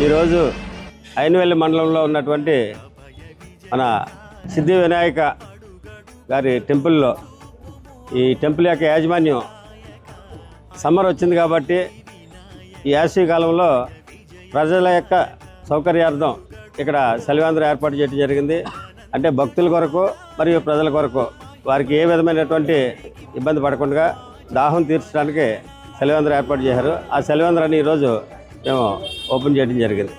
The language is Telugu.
ఈరోజు ఐనవెల్లి మండలంలో ఉన్నటువంటి మన సిద్ధి వినాయక గారి టెంపుల్లో ఈ టెంపుల్ యొక్క యాజమాన్యం సమ్మర్ వచ్చింది కాబట్టి ఈ వేసవి కాలంలో ప్రజల యొక్క సౌకర్యార్థం ఇక్కడ చలివేంద్రం ఏర్పాటు చేయడం జరిగింది. అంటే భక్తుల కొరకు మరియు ప్రజల కొరకు వారికి ఏ విధమైనటువంటి ఇబ్బంది పడకుండా దాహం తీర్చడానికి చలివేంద్రం ఏర్పాటు చేశారు. ఆ చలివేంద్రాన్ని ఈరోజు మేము ఓపెన్ చేయడం జరిగింది.